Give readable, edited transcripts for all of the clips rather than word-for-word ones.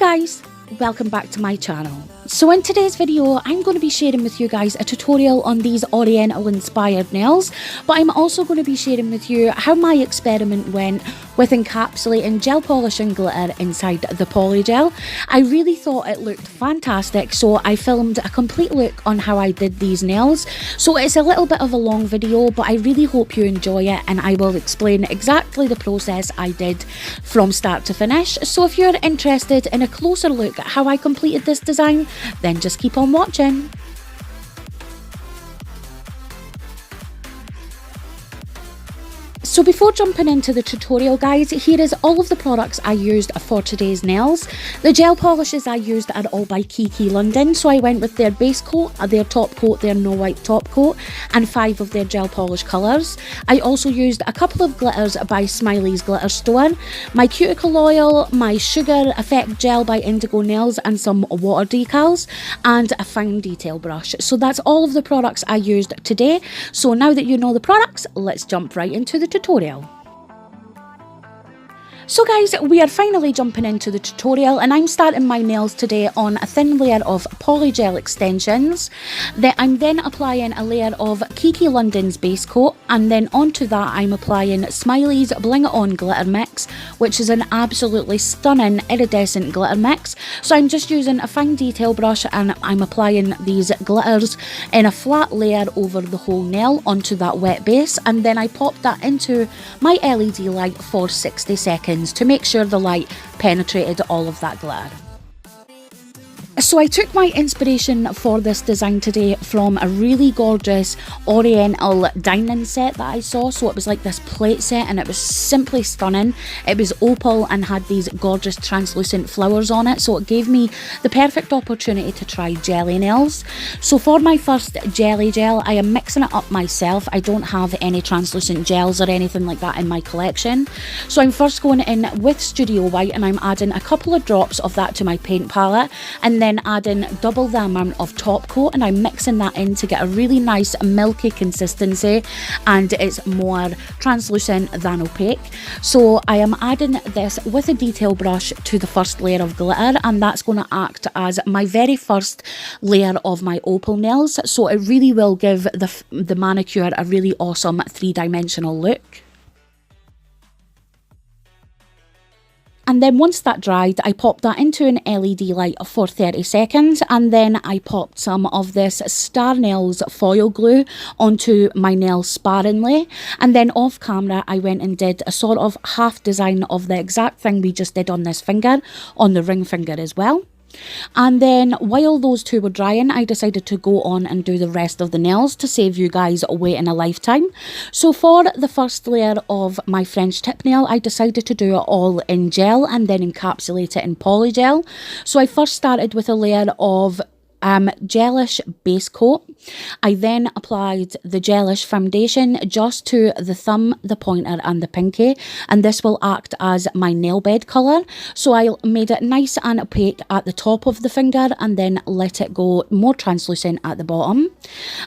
guys, welcome back to my channel. So in today's video, I'm going to be sharing with you guys a tutorial on these Oriental inspired nails, but I'm also going to be sharing with you how my experiment went with encapsulating gel polish and glitter inside the polygel. I really thought it looked fantastic, so I filmed a complete look on how I did these nails. So it's a little bit of a long video, but I really hope you enjoy it, and I will explain exactly the process I did from start to finish. So if you're interested in a closer look at how I completed this design, then just keep on watching. So before jumping into the tutorial guys, here is all of the products I used for today's nails. The gel polishes I used are all by Kiki London, so I went with their base coat, their top coat, their no wipe top coat, and 5 of their gel polish colours. I also used a couple of glitters by Smiley's Glitter Store, my cuticle oil, my sugar effect gel by Indigo Nails, and some water decals, and a fine detail brush. So that's all of the products I used today. So now that you know the products, let's jump right into the tutorial. So guys, we are finally jumping into the tutorial, and I'm starting my nails today on a thin layer of polygel extensions. I'm then applying a layer of Kiki London's base coat, and then onto that I'm applying Smiley's Bling It On glitter mix, which is an absolutely stunning iridescent glitter mix. So I'm just using a fine detail brush and I'm applying these glitters in a flat layer over the whole nail onto that wet base, and then I pop that into my LED light for 60 seconds to make sure the light penetrated all of that glitter. So I took my inspiration for this design today from a really gorgeous Oriental dining set that I saw. So it was like this plate set, and it was simply stunning. It was opal and had these gorgeous translucent flowers on it, so it gave me the perfect opportunity to try jelly nails. So for my first jelly gel, I am mixing it up myself. I don't have any translucent gels or anything like that in my collection. So I'm first going in with Studio White, and I'm adding a couple of drops of that to my paint palette, and then adding double the amount of top coat, and I'm mixing that in to get a really nice milky consistency, and it's more translucent than opaque. So I am adding this with a detail brush to the first layer of glitter, and that's going to act as my very first layer of my opal nails. So it really will give the manicure a really awesome three-dimensional look. And then once that dried, I popped that into an LED light for 30 seconds, and then I popped some of this Star Nails foil glue onto my nails sparingly, and then off camera I went and did a sort of half design of the exact thing we just did on this finger, on the ring finger as well. And then while those two were drying, I decided to go on and do the rest of the nails to save you guys waiting a lifetime. So for the first layer of my French tip nail, I decided to do it all in gel and then encapsulate it in polygel. So I first started with a layer of gelish base coat. I then applied the gelish foundation just to the thumb, the pointer and the pinky, and this will act as my nail bed colour. So I made it nice and opaque at the top of the finger and then let it go more translucent at the bottom.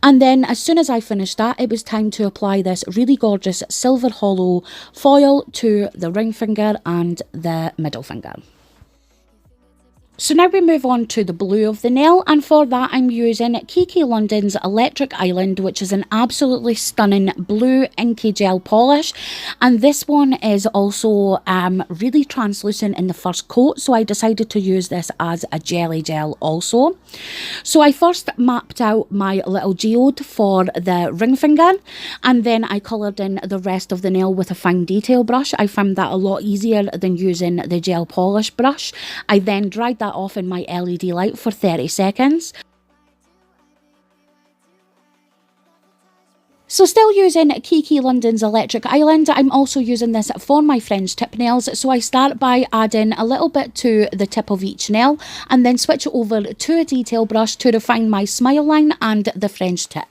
And then as soon as I finished that, it was time to apply this really gorgeous silver hollow foil to the ring finger and the middle finger. So now we move on to the blue of the nail, and for that I'm using Kiki London's Electric Island, which is an absolutely stunning blue inky gel polish, and this one is also really translucent in the first coat, so I decided to use this as a jelly gel also. So I first mapped out my little geode for the ring finger, and then I coloured in the rest of the nail with a fine detail brush. I found that a lot easier than using the gel polish brush. I then dried that off in my LED light for 30 seconds. So still using Kiki London's Electric Island, I'm also using this for my French tip nails. So I start by adding a little bit to the tip of each nail and then switch over to a detail brush to refine my smile line and the French tip.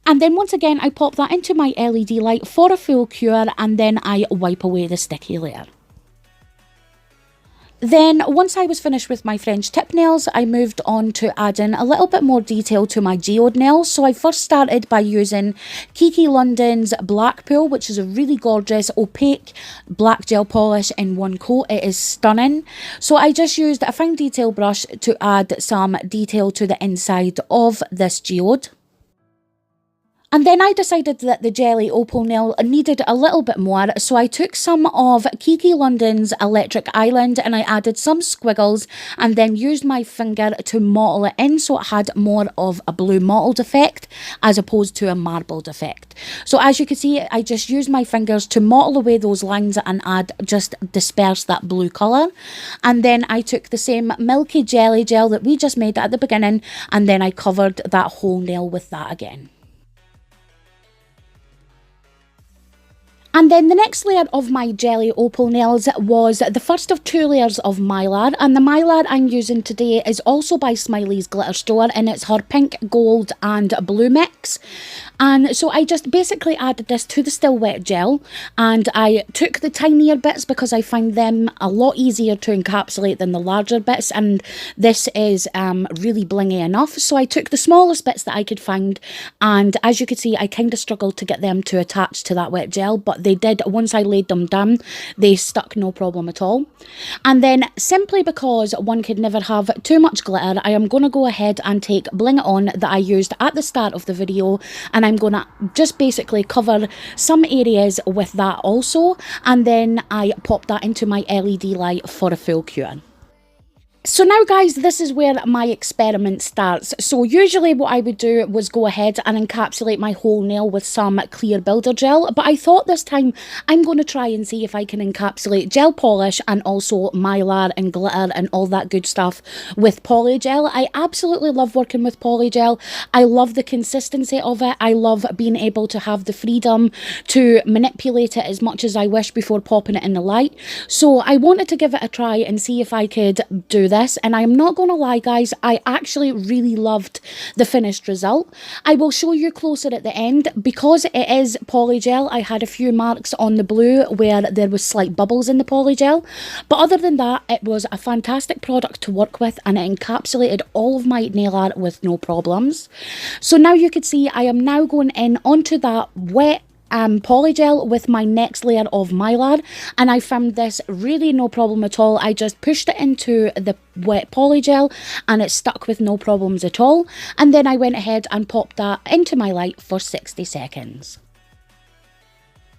And then once again, I pop that into my LED light for a full cure, and then I wipe away the sticky layer. Then once I was finished with my French tip nails, I moved on to adding a little bit more detail to my geode nails. So I first started by using Kiki London's Blackpool, which is a really gorgeous opaque black gel polish in one coat. It is stunning. So I just used a fine detail brush to add some detail to the inside of this geode. And then I decided that the jelly opal nail needed a little bit more, so I took some of Kiki London's Electric Island and I added some squiggles and then used my finger to mottle it in so it had more of a blue mottled effect as opposed to a marbled effect. So as you can see, I just used my fingers to mottle away those lines and just disperse that blue colour. And then I took the same milky jelly gel that we just made at the beginning and then I covered that whole nail with that again. And then the next layer of my jelly opal nails was the first of 2 layers of mylar, and the mylar I'm using today is also by Smiley's Glitter Store and it's her pink, gold and blue mix. And so I just basically added this to the still wet gel and I took the tinier bits because I find them a lot easier to encapsulate than the larger bits, and this is really blingy enough. So I took the smallest bits that I could find, and as you can see I kind of struggled to get them to attach to that wet gel, but they did. Once I laid them down, they stuck no problem at all. And then simply because one could never have too much glitter, I am going to go ahead and take Bling It On that I used at the start of the video, and I'm going to just basically cover some areas with that also, and then I pop that into my LED light for a full cure. So now guys, this is where my experiment starts. So usually what I would do was go ahead and encapsulate my whole nail with some clear builder gel, but I thought this time I'm going to try and see if I can encapsulate gel polish and also mylar and glitter and all that good stuff with polygel. I absolutely love working with polygel. I love the consistency of it. I love being able to have the freedom to manipulate it as much as I wish before popping it in the light. So I wanted to give it a try and see if I could do this. And I'm not going to lie guys, I actually really loved the finished result. I will show you closer at the end. Because it is polygel, I had a few marks on the blue where there was slight bubbles in the polygel, but other than that it was a fantastic product to work with and it encapsulated all of my nail art with no problems. So now you can see I am now going in onto that wet polygel with my next layer of mylar, and I found this really no problem at all. I just pushed it into the wet polygel and it stuck with no problems at all, and then I went ahead and popped that into my light for 60 seconds.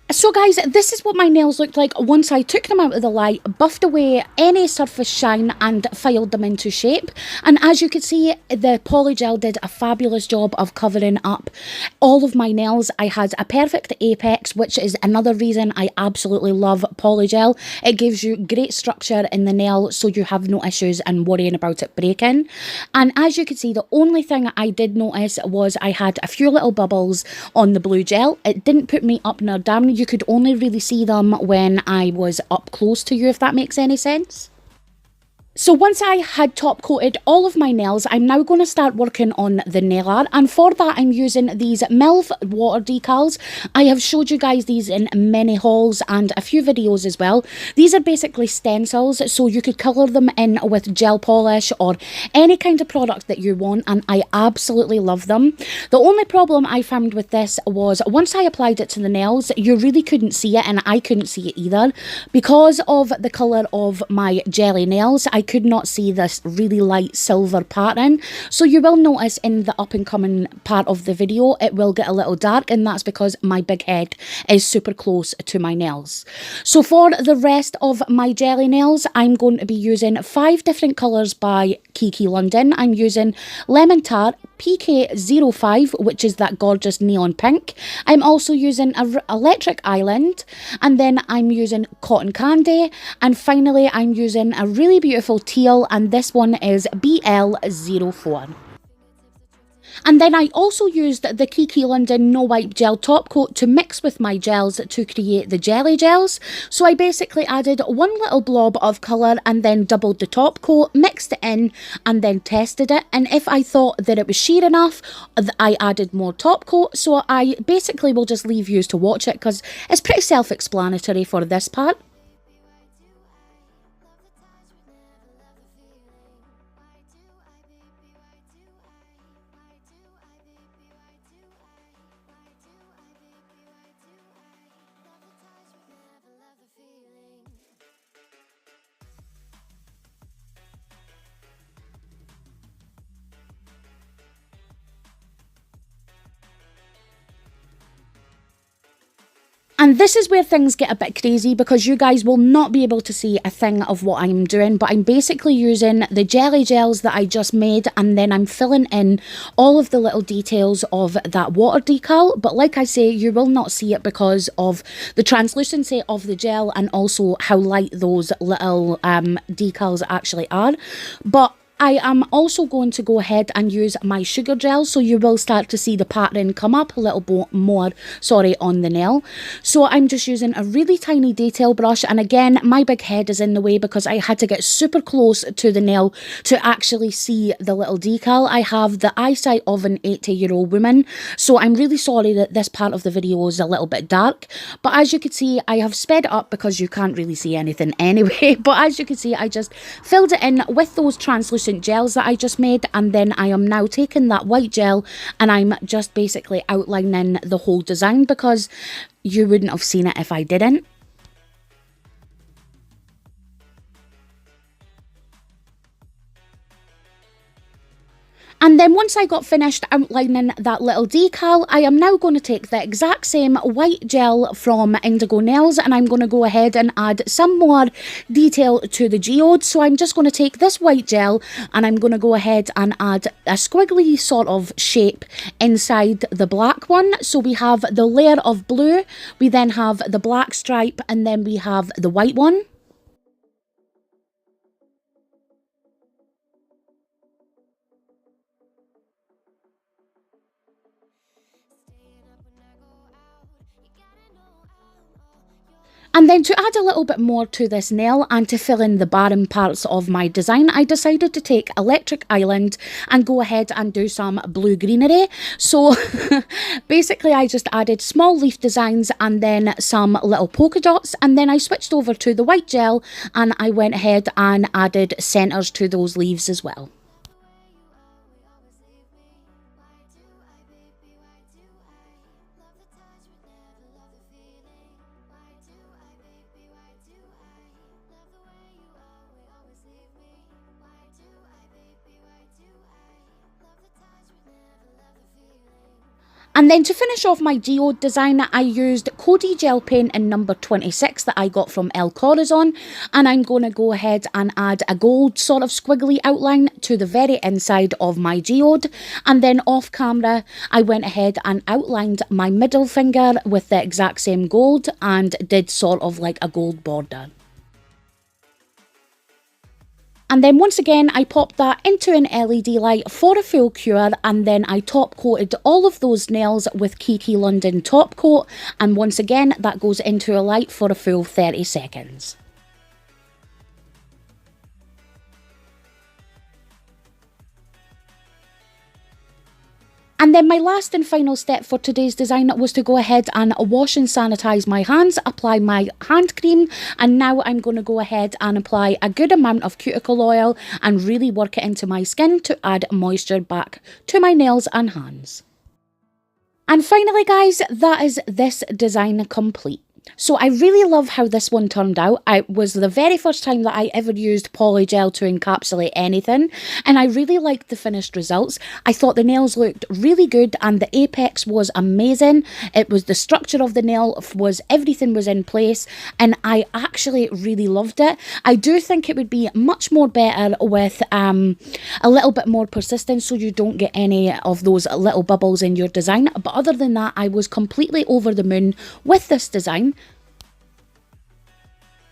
So guys, this is what my nails looked like once I took them out of the light, buffed away any surface shine and filed them into shape. And as you can see, the polygel did a fabulous job of covering up all of my nails. I had a perfect apex, which is another reason I absolutely love polygel. It gives you great structure in the nail so you have no issues and worrying about it breaking. And as you can see, the only thing I did notice was I had a few little bubbles on the blue gel. It didn't put me up nor down. You could only really see them when I was up close to you, if that makes any sense. So once I had top coated all of my nails, I'm now going to start working on the nail art, and for that I'm using these MILF water decals. I have showed you guys these in many hauls and a few videos as well. These are basically stencils, so you could colour them in with gel polish or any kind of product that you want, and I absolutely love them. The only problem I found with this was once I applied it to the nails, you really couldn't see it, and I couldn't see it either. Because of the colour of my jelly nails, I could not see this really light silver pattern, so you will notice in the up and coming part of the video it will get a little dark, and that's because my big head is super close to my nails. So for the rest of my jelly nails, I'm going to be using 5 different colours by Kiki London. I'm using Lemon Tart, PK05, which is that gorgeous neon pink. I'm also using Electric Island, and then I'm using Cotton Candy, and finally I'm using a really beautiful teal, and this one is BL04. And then I also used the Kiki London No Wipe Gel Top Coat to mix with my gels to create the jelly gels. So I basically added one little blob of colour and then doubled the top coat, mixed it in and then tested it. And if I thought that it was sheer enough, I added more top coat. So I basically will just leave you to watch it because it's pretty self-explanatory for this part. And this is where things get a bit crazy because you guys will not be able to see a thing of what I'm doing, but I'm basically using the jelly gels that I just made, and then I'm filling in all of the little details of that water decal. But like I say, you will not see it because of the translucency of the gel and also how light those little decals actually are. But I am also going to go ahead and use my sugar gel, so you will start to see the pattern come up a little bit more, on the nail. So I'm just using a really tiny detail brush, and again, my big head is in the way because I had to get super close to the nail to actually see the little decal. I have the eyesight of an 80-year-old woman, so I'm really sorry that this part of the video is a little bit dark, but as you can see, I have sped it up because you can't really see anything anyway. But as you can see, I just filled it in with those translucent gels that I just made, and then I am now taking that white gel and I'm just basically outlining the whole design because you wouldn't have seen it if I didn't. And then once I got finished outlining that little decal, I am now going to take the exact same white gel from Indigo Nails and I'm going to go ahead and add some more detail to the geode. So I'm just going to take this white gel and I'm going to go ahead and add a squiggly sort of shape inside the black one. So we have the layer of blue, we then have the black stripe, and then we have the white one. And then to add a little bit more to this nail and to fill in the barren parts of my design, I decided to take Electric Island and go ahead and do some blue greenery. So basically I just added small leaf designs and then some little polka dots, and then I switched over to the white gel and I went ahead and added centres to those leaves as well. And then to finish off my geode design, I used Cody Gel Paint in number 26 that I got from El Corazon. And I'm going to go ahead and add a gold sort of squiggly outline to the very inside of my geode. And then off camera, I went ahead and outlined my middle finger with the exact same gold and did sort of like a gold border. And then once again, I popped that into an LED light for a full cure, and then I top coated all of those nails with Kiki London top coat, and once again that goes into a light for a full 30 seconds. And then my last and final step for today's design was to go ahead and wash and sanitize my hands, apply my hand cream, and now I'm going to go ahead and apply a good amount of cuticle oil and really work it into my skin to add moisture back to my nails and hands. And finally guys, that is this design complete. So I really love how this one turned out. It was the very first time that I ever used polygel to encapsulate anything, and I really liked the finished results. I thought the nails looked really good and the apex was amazing. It was the structure of the nail, everything was in place, and I actually really loved it. I do think it would be much more better with a little bit more persistence so you don't get any of those little bubbles in your design. But other than that, I was completely over the moon with this design.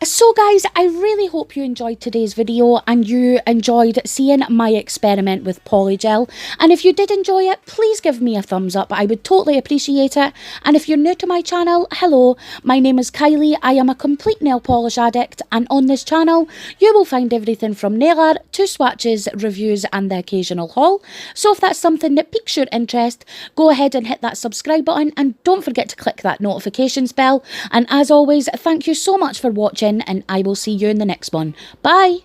So guys, I really hope you enjoyed today's video and you enjoyed seeing my experiment with polygel. And if you did enjoy it, please give me a thumbs up. I would totally appreciate it. And if you're new to my channel, hello, my name is Kylie. I am a complete nail polish addict, and on this channel, you will find everything from nail art to swatches, reviews and the occasional haul. So if that's something that piques your interest, go ahead and hit that subscribe button and don't forget to click that notifications bell. And as always, thank you so much for watching, and I will see you in the next one. Bye!